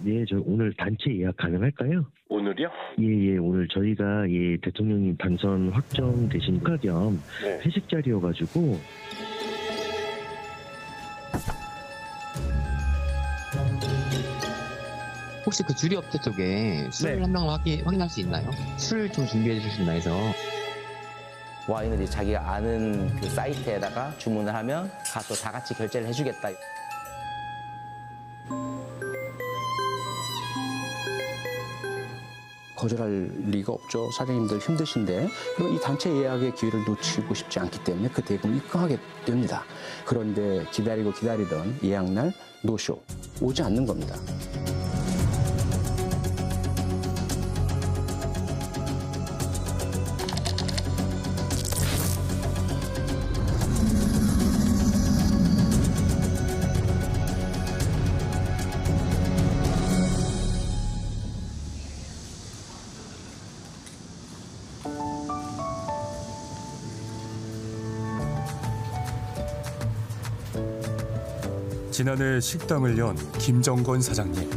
네, 저 오늘 단체 예약 가능할까요? 오늘이요? 예, 오늘 저희가 대통령님 당선 확정되신 축하 겸 네. 회식 자리여가지고. 혹시 그 주류업체 쪽에 술 한 명 확인할 수 있나요? 술 좀 준비해 주신다 해서. 와인을 이제 자기가 아는 그 사이트에다가 주문을 하면 가서 다 같이 결제를 해주겠다. 거절할 리가 없죠. 사장님들 힘드신데. 그리고 이 단체 예약의 기회를 놓치고 싶지 않기 때문에 그 대금을 입금하게 됩니다. 그런데 기다리던 예약날 노쇼, 오지 않는 겁니다. 지난해 식당을 연 김정건 사장님.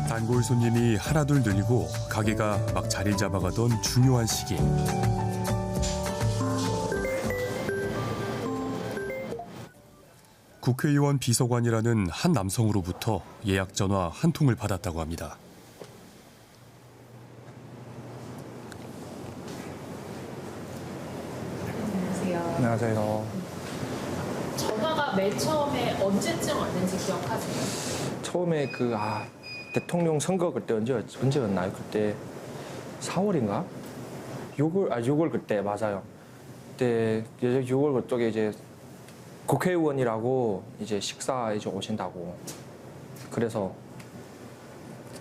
단골 손님이 하나둘 늘고 가게가 막 자리 잡아가던 중요한 시기. 국회의원 비서관이라는 한 남성으로부터 예약 전화 한 통을 받았다고 합니다. 안녕하세요. 전화가 맨 처음에 언제쯤 왔는지 기억하세요? 처음에 대통령 선거 그때 언제였나요? 그때 4월인가? 6월 그때 맞아요. 그때 6월 그쪽에 이제 국회의원이라고 이제 식사 이제 오신다고. 그래서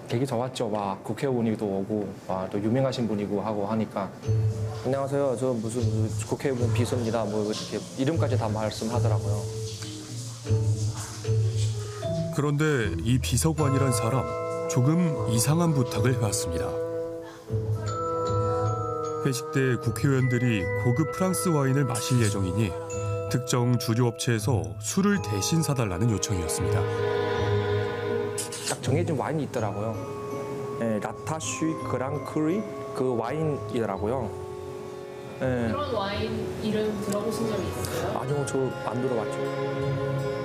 되게 좋았죠. 막 국회의원이도 오고 또 유명하신 분이고 하고 하니까 안녕하세요. 저 무슨 국회의원 비서입니다. 뭐 이렇게 이름까지 다 말씀하더라고요. 그런데 이 비서관이란 사람 조금 이상한 부탁을 해왔습니다. 회식 때 국회의원들이 고급 프랑스 와인을 마실 예정이니 특정 주류업체에서 술을 대신 사달라는 요청이었습니다. 딱 정해진 와인이 있더라고요. 네, 라타슈 그랑크리 그 와인이더라고요. 네. 그런 와인 이름 들어보신 적이 있어요? 아니요, 저 안 들어봤죠.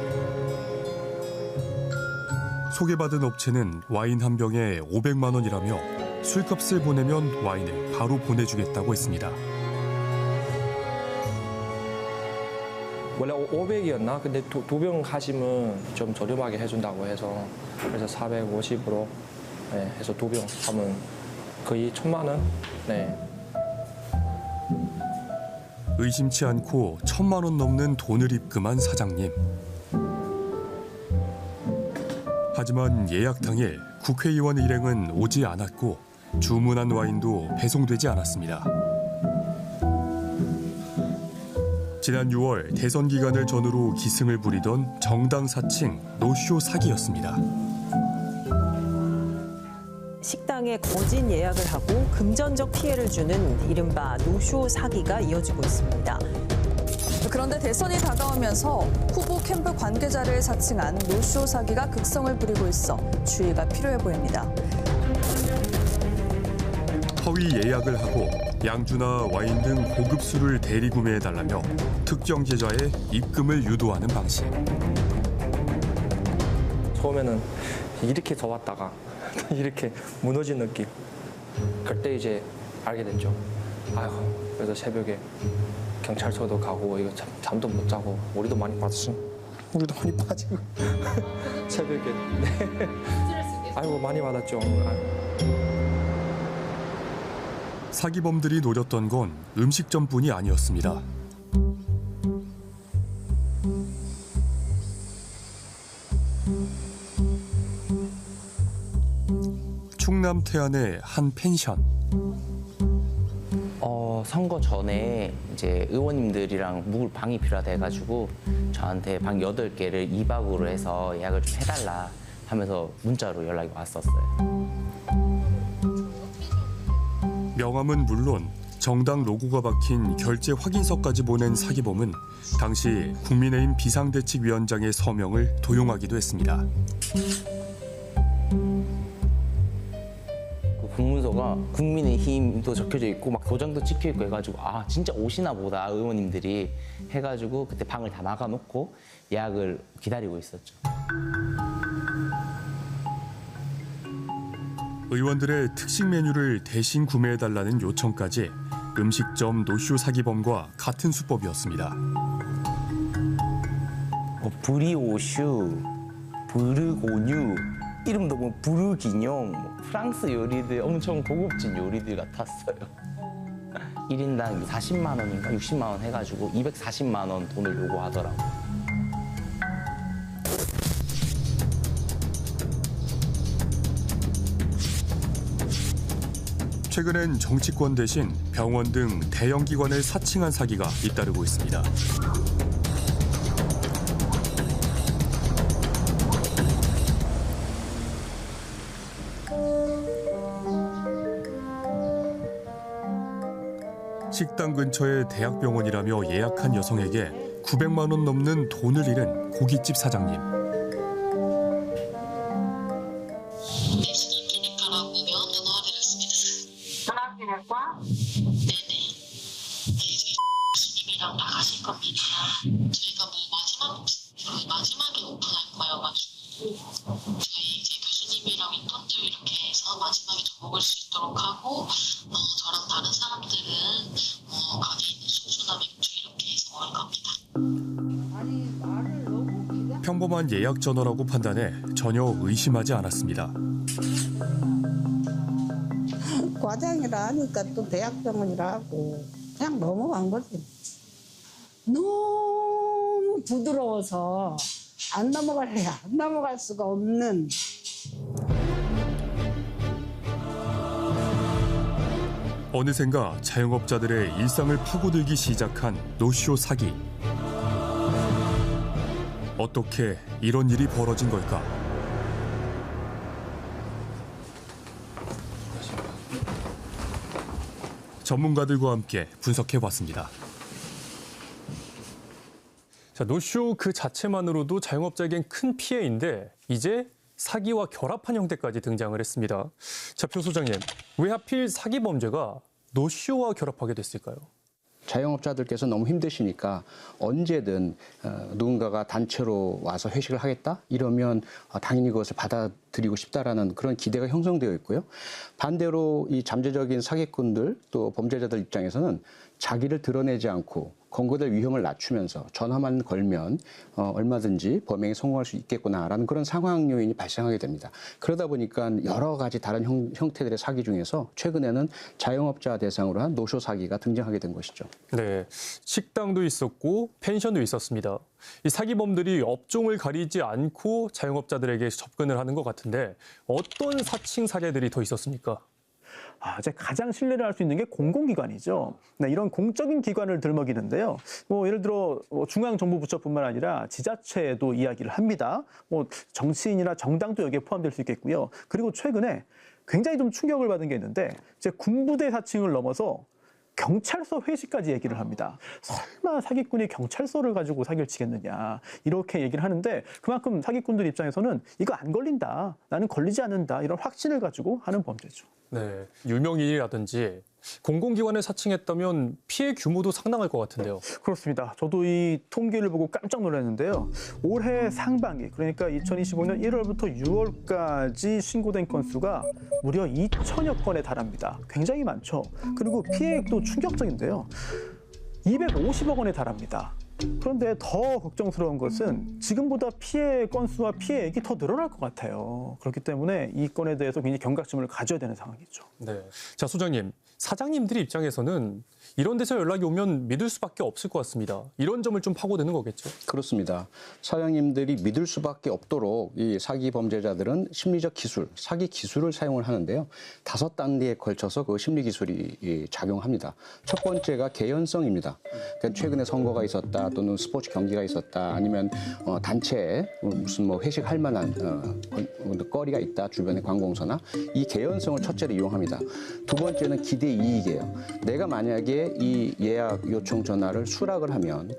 소개받은 업체는 와인 한 병에 500만 원이라며 술값을 보내면 와인을 바로 보내주겠다고 했습니다. 원래 500이었나? 근데 두 병 하시면 좀 저렴하게 해준다고 해서 그래서 450으로 해서 두 병 하면 거의 1,000만 원? 네. 의심치 않고 1,000만 원 넘는 돈을 입금한 사장님. 하지만 예약 당일 국회의원 일행은 오지 않았고 주문한 와인도 배송되지 않았습니다. 지난 6월 대선 기간을 전후로 기승을 부리던 정당 사칭 노쇼 사기였습니다. 식당에 거짓 예약을 하고 금전적 피해를 주는 이른바 노쇼 사기가 이어지고 있습니다. 그런데 대선이 다가오면서 후보 캠프 관계자를 사칭한 노쇼 사기가 극성을 부리고 있어 주의가 필요해 보입니다. 허위 예약을 하고 양주나 와인 등 고급 술을 대리 구매해달라며 특정 계좌에 입금을 유도하는 방식. 처음에는 이렇게 좋았다가 이렇게 무너진 느낌. 그때 이제 알게 됐죠. 아이고, 그래서 새벽에 경찰서도 가고 이거 잠도 못 자고 우리도 많이 빠지고 새벽에 아이고 많이 받았죠. 사기범들이 노렸던 건 음식점뿐이 아니었습니다. 충남 태안의 한 펜션. 선거 전에 이제 의원님들이랑 묵을 방이 필요하다 해가지고 저한테 방 8개를 2박으로 해서 예약을 좀 해달라 하면서 문자로 연락이 왔었어요. 명함은 물론 정당 로고가 박힌 결제 확인서까지 보낸 사기범은 당시 국민의힘 비상대책위원장의 서명을 도용하기도 했습니다. 공문서가 국민의힘도 적혀져 있고 막 도장도 찍혀 있고 해가지고 아 진짜 오시나 보다 의원님들이 해가지고 그때 방을 다 막아놓고 예약을 기다리고 있었죠. 의원들의 특식 메뉴를 대신 구매해달라는 요청까지 음식점 노쇼 사기범과 같은 수법이었습니다. 브리오슈, 브르고뉴, 이름도 뭐 부르기뇽, 프랑스 요리들 엄청 고급진 요리들 같았어요. 1인당 40만 원인가 60만 원 해가지고 240만 원 돈을 요구하더라고요. 최근엔 정치권 대신 병원 등 대형 기관을 사칭한 사기가 잇따르고 있습니다. 식당 근처의 대학병원이라며 예약한 여성에게 900만 원 넘는 돈을 잃은 고깃집 사장님. 전화기내과? 네네. 교수님이랑 나가실 겁니다. 저희가 뭐 마지막에 오픈할 거여가지고 저희 이제 교수님이랑 인턴들 이렇게 해서 마지막에 좀 먹을 수 있도록 하고 저랑 다른 사람들은 거기 있는 소주나 맥주 이렇게 해서 먹을 겁니다. 평범한 예약 전화라고 판단해 전혀 의심하지 않았습니다. 과장이라 하니까 또 대학병원이라 하고 그냥 넘어간 거지. 너무 부드러워서 안 넘어갈 수가 없는. 어느샌가 자영업자들의 일상을 파고들기 시작한 노쇼 사기. 어떻게 이런 일이 벌어진 걸까? 전문가들과 함께 분석해봤습니다. 자, 노쇼 그 자체만으로도 자영업자에겐 큰 피해인데 이제 사기와 결합한 형태까지 등장을 했습니다. 자, 표 소장님, 왜 하필 사기 범죄가 노쇼와 결합하게 됐을까요? 자영업자들께서 너무 힘드시니까 언제든 누군가가 단체로 와서 회식을 하겠다? 이러면 당연히 그것을 받아들이고 싶다라는 그런 기대가 형성되어 있고요. 반대로 이 잠재적인 사기꾼들 또 범죄자들 입장에서는 자기를 드러내지 않고 검거될 위험을 낮추면서 전화만 걸면 얼마든지 범행에 성공할 수 있겠구나라는 그런 상황 요인이 발생하게 됩니다. 그러다 보니까 여러 가지 다른 형태들의 사기 중에서 최근에는 자영업자 대상으로 한 노쇼 사기가 등장하게 된 것이죠. 네, 식당도 있었고 펜션도 있었습니다. 이 사기범들이 업종을 가리지 않고 자영업자들에게 접근을 하는 것 같은데 어떤 사칭 사례들이 더 있었습니까? 이제 가장 신뢰를 할 수 있는 게 공공기관이죠. 네, 이런 공적인 기관을 들먹이는데요. 예를 들어 중앙정부부처뿐만 아니라 지자체에도 이야기를 합니다. 정치인이나 정당도 여기에 포함될 수 있겠고요. 그리고 최근에 굉장히 좀 충격을 받은 게 있는데 이제 군부대 사칭을 넘어서 경찰서 회식까지 얘기를 합니다. 설마 사기꾼이 경찰서를 가지고 사기를 치겠느냐 이렇게 얘기를 하는데 그만큼 사기꾼들 입장에서는 이거 안 걸린다, 나는 걸리지 않는다 이런 확신을 가지고 하는 범죄죠. 네, 유명인이라든지 공공기관을 사칭했다면 피해 규모도 상당할 것 같은데요. 그렇습니다. 저도 이 통계를 보고 깜짝 놀랐는데요. 올해 상반기, 그러니까 2025년 1월부터 6월까지 신고된 건수가 무려 2천여 건에 달합니다. 굉장히 많죠. 그리고 피해액도 충격적인데요. 250억 원에 달합니다. 그런데 더 걱정스러운 것은 지금보다 피해 건수와 피해액이 더 늘어날 것 같아요. 그렇기 때문에 이 건에 대해서 굉장히 경각심을 가져야 되는 상황이죠. 네. 자, 소장님. 사장님들의 입장에서는 이런 데서 연락이 오면 믿을 수밖에 없을 것 같습니다. 이런 점을 좀 파고드는 거겠죠? 그렇습니다. 사장님들이 믿을 수밖에 없도록 이 사기 범죄자들은 심리적 기술, 사기 기술을 사용을 하는데요. 5단계에 걸쳐서 그 심리 기술이 작용합니다. 첫 번째가 개연성입니다. 그러니까 최근에 선거가 있었다, 또는 스포츠 경기가 있었다, 아니면 단체에 무슨 회식할 만한 거리가 있다, 주변에 관공서나 이 개연성을 첫째로 이용합니다. 두 번째는 기대 게 이익이에요. 내가 만약에 이 예약 요청 전화를 수락을 하면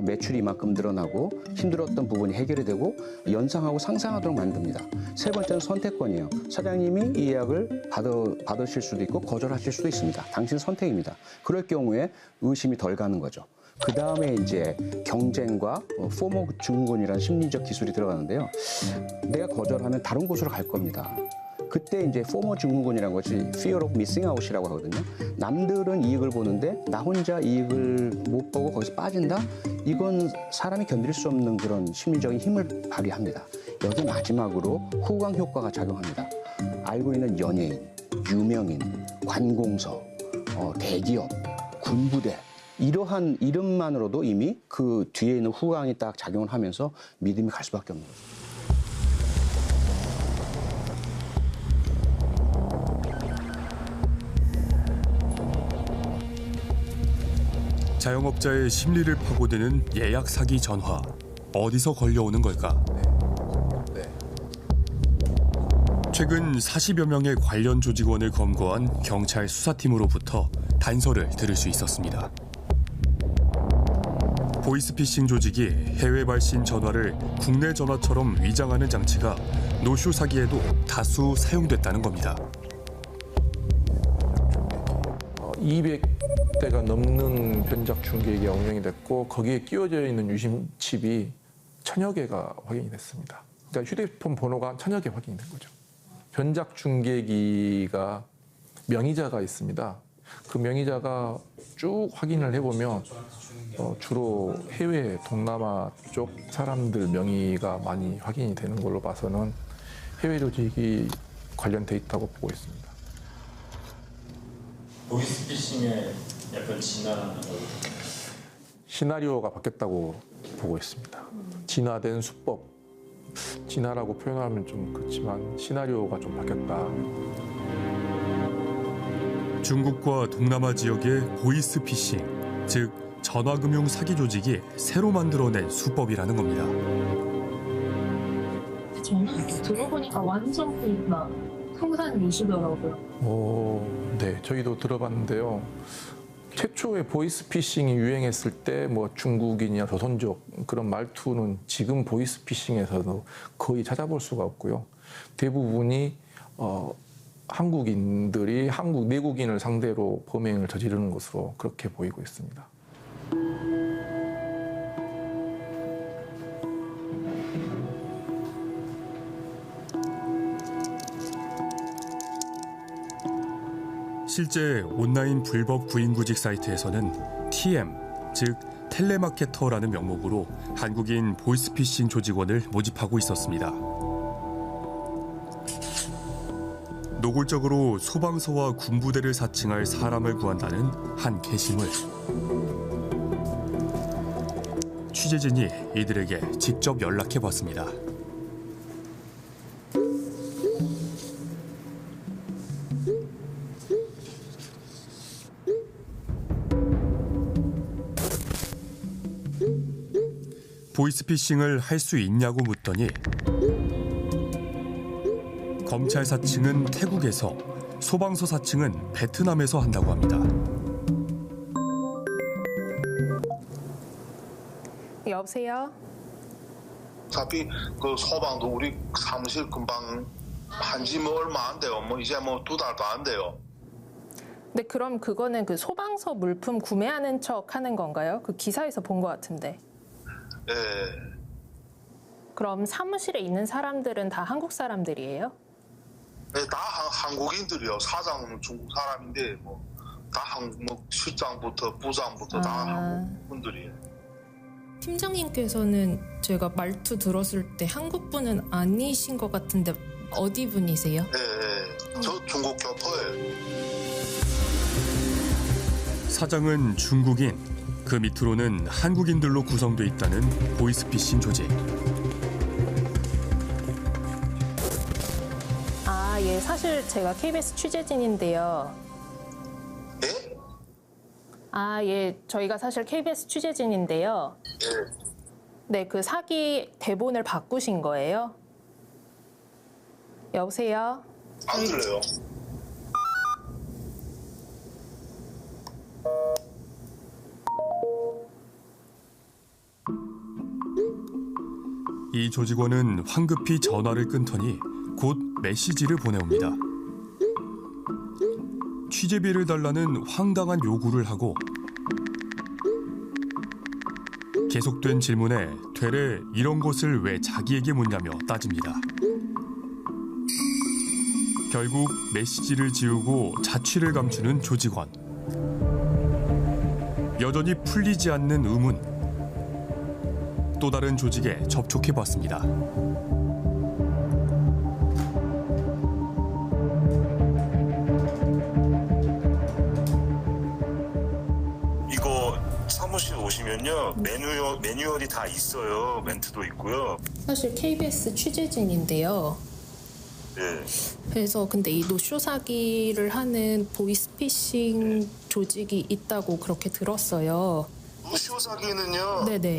매출이 이만큼 늘어나고 힘들었던 부분이 해결이 되고 연상하고 상상하도록 만듭니다. 세 번째는 선택권이에요. 사장님이 이 예약을 받으실 수도 있고 거절하실 수도 있습니다. 당신 선택입니다. 그럴 경우에 의심이 덜 가는 거죠. 그 다음에 이제 경쟁과 포모 증후군이라는 심리적 기술이 들어가는데요. 내가 거절하면 다른 곳으로 갈 겁니다. 그때 이제 포모 증후군이라는 것이 fear of missing out이라고 하거든요. 남들은 이익을 보는데 나 혼자 이익을 못 보고 거기서 빠진다? 이건 사람이 견딜 수 없는 그런 심리적인 힘을 발휘합니다. 여기 마지막으로 후광 효과가 작용합니다. 알고 있는 연예인, 유명인, 관공서, 대기업, 군부대 이러한 이름만으로도 이미 그 뒤에 있는 후광이 딱 작용을 하면서 믿음이 갈 수밖에 없는 거죠. 자영업자의 심리를 파고드는 예약 사기 전화. 어디서 걸려오는 걸까? 최근 40여 명의 관련 조직원을 검거한 경찰 수사팀으로부터 단서를 들을 수 있었습니다. 보이스피싱 조직이 해외 발신 전화를 국내 전화처럼 위장하는 장치가 노쇼 사기에도 다수 사용됐다는 겁니다. 200대가 넘는 변작 중계기가 운영이 됐고 거기에 끼워져 있는 유심칩이 1000여 개가 확인이 됐습니다. 그러니까 휴대폰 번호가 1000여 개 확인이 된 거죠. 변작 중계기가 명의자가 있습니다. 그 명의자가 쭉 확인을 해보면 주로 해외 동남아 쪽 사람들 명의가 많이 확인이 되는 걸로 봐서는 해외 조직이 관련돼 있다고 보고 있습니다. 보이스피싱의 약간 진화라는 걸 시나리오가 바뀌었다고 보고 있습니다. 진화된 수법, 진화라고 표현하면 좀 그렇지만 시나리오가 좀 바뀌었다. 중국과 동남아 지역의 보이스피싱, 즉 전화금융 사기 조직이 새로 만들어낸 수법이라는 겁니다. 저는 들어보니까 완전 풍산 뉴스더라고요. 네, 저희도 들어봤는데요. 최초의 보이스피싱이 유행했을 때 뭐 중국인이나 조선족 그런 말투는 지금 보이스피싱에서도 거의 찾아볼 수가 없고요. 대부분이 한국인들이 한국 내국인을 상대로 범행을 저지르는 것으로 그렇게 보이고 있습니다. 실제 온라인 불법 구인구직 사이트에서는 TM, 즉 텔레마케터라는 명목으로 한국인 보이스피싱 조직원을 모집하고 있었습니다. 노골적으로 소방서와 군부대를 사칭할 사람을 구한다는 한 게시물. 취재진이 이들에게 직접 연락해봤습니다. 보이스피싱을 할 수 있냐고 묻더니 검찰 사칭은 태국에서, 소방서 사칭은 베트남에서 한다고 합니다. 여보세요? 어차피 그 소방도 우리 사무실 금방 한지 뭐 얼마 안 돼요. 뭐 이제 뭐 2달도 안 돼요. 근데 그럼 그거는 그 소방서 물품 구매하는 척 하는 건가요? 그 기사에서 본 것 같은데. 네. 그럼 사무실에 있는 사람들은 다 한국 사람들이에요? 네, 다 한국인들이요. 사장은 중국 사람인데 뭐 다 한국, 뭐 실장부터 부장부터 다 한국 분들이에요. 팀장님께서는 제가 말투 들었을 때 한국 분은 아니신 것 같은데 어디 분이세요? 네, 저 중국 교포예요. 사장은 중국인, 그 밑으로는 한국인들로 구성돼 있다는 보이스피싱 조직. 예, 사실 제가 KBS 취재진인데요. 네? 예, 저희가 사실 KBS 취재진인데요. 네, 그 사기 대본을 바꾸신 거예요? 여보세요? 안 들려요. 이 조직원은 황급히 전화를 끊더니 곧 메시지를 보내옵니다. 취재비를 달라는 황당한 요구를 하고 계속된 질문에 되레 이런 것을 왜 자기에게 묻냐며 따집니다. 결국 메시지를 지우고 자취를 감추는 조직원. 여전히 풀리지 않는 의문. 또 다른 조직에 접촉해봤습니다. 이거 사무실 오시면요 매뉴얼이 다 있어요. 멘트도 있고요. 사실 KBS 취재진인데요. 네. 그래서 근데 이 노쇼 사기를 하는 보이스피싱 조직이 있다고 그렇게 들었어요. 노쇼 사기는요. 네네.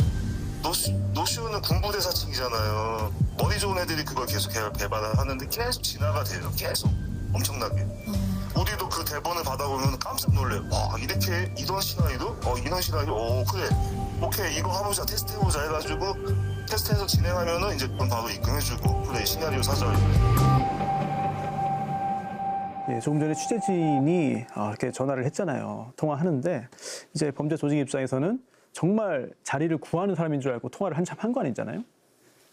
노쇼는 군부대사층이잖아요. 머리 좋은 애들이 그걸 계속 개발을 하는데 계속 진화가 돼요. 계속 엄청나게. 우리도 그 대본을 받아보면 깜짝 놀래요. 와 이렇게 이런 시나리오? 이런 시나리오? 그래. 오케이 이거 해보자 테스트해보자 해가지고 테스트해서 진행하면은 이제 돈 바로 입금해주고 그래 시나리오 사자. 예, 조금 전에 취재진이 이렇게 전화를 했잖아요. 통화하는데 이제 범죄 조직 입장에서는 정말 자리를 구하는 사람인 줄 알고 통화를 한참 한 거 아니잖아요.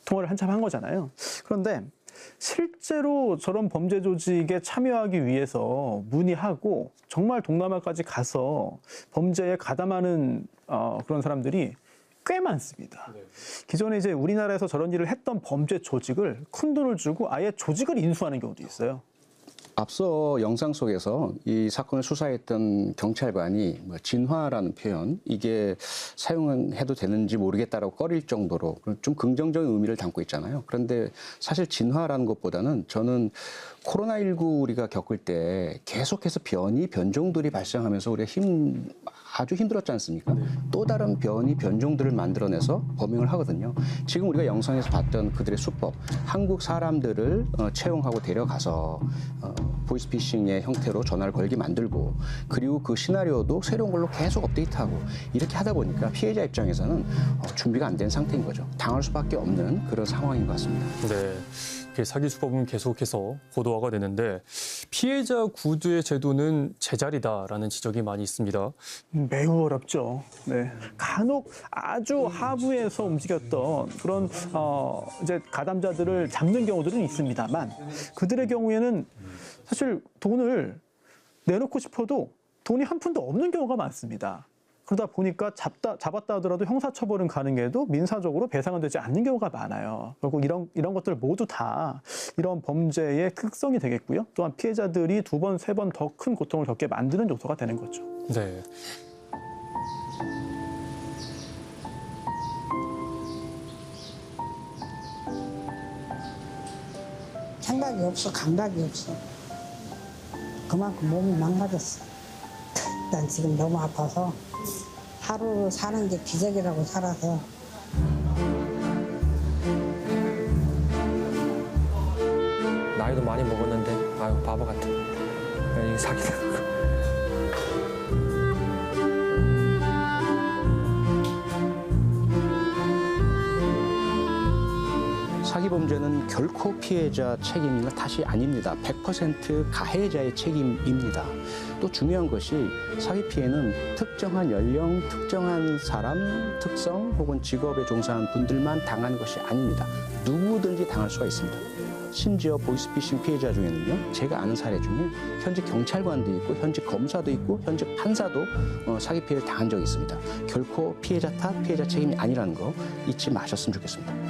통화를 한참 한 거잖아요. 그런데 실제로 저런 범죄 조직에 참여하기 위해서 문의하고 정말 동남아까지 가서 범죄에 가담하는 그런 사람들이 꽤 많습니다. 기존에 이제 우리나라에서 저런 일을 했던 범죄 조직을 큰 돈을 주고 아예 조직을 인수하는 경우도 있어요. 앞서 영상 속에서 이 사건을 수사했던 경찰관이 진화라는 표현, 이게 사용해도 되는지 모르겠다라고 꺼릴 정도로 좀 긍정적인 의미를 담고 있잖아요. 그런데 사실 진화라는 것보다는 저는 코로나19 우리가 겪을 때 계속해서 변종들이 발생하면서 우리가 아주 힘들었지 않습니까? 또 다른 변종들을 만들어내서 범행을 하거든요. 지금 우리가 영상에서 봤던 그들의 수법, 한국 사람들을 채용하고 데려가서 보이스피싱의 형태로 전화를 걸게 만들고 그리고 그 시나리오도 새로운 걸로 계속 업데이트하고 이렇게 하다 보니까 피해자 입장에서는 준비가 안 된 상태인 거죠. 당할 수밖에 없는 그런 상황인 것 같습니다. 네. 사기 수법은 계속해서 고도화가 되는데 피해자 구제의 제도는 제자리다라는 지적이 많이 있습니다. 매우 어렵죠. 네. 간혹 아주 하부에서 움직였던 그런 이제 가담자들을 잡는 경우들은 있습니다만 그들의 경우에는 사실 돈을 내놓고 싶어도 돈이 한 푼도 없는 경우가 많습니다. 그러다 보니까 잡았다 하더라도 형사처벌은 가능해도 민사적으로 배상은 되지 않는 경우가 많아요. 결국 이런 것들 모두 다 이런 범죄의 특성이 되겠고요. 또한 피해자들이 2번, 3번 더 큰 고통을 겪게 만드는 요소가 되는 거죠. 네. 생각이 없어, 감각이 없어. 그만큼 몸이 망가졌어. 난 지금 너무 아파서 하루 사는 게 기적이라고 살아서. 나이도 많이 먹었는데 아유 바보 같아. 이게 사기다. 사기 범죄는 결코 피해자 책임이나 탓이 아닙니다. 100% 가해자의 책임입니다. 또 중요한 것이 사기 피해는 특정한 연령, 특정한 사람, 특성 혹은 직업에 종사하는 분들만 당하는 것이 아닙니다. 누구든지 당할 수가 있습니다. 심지어 보이스피싱 피해자 중에는요, 제가 아는 사례 중에 현직 경찰관도 있고 현직 검사도 있고 현직 판사도 사기 피해를 당한 적이 있습니다. 결코 피해자 탓, 피해자 책임이 아니라는 거 잊지 마셨으면 좋겠습니다.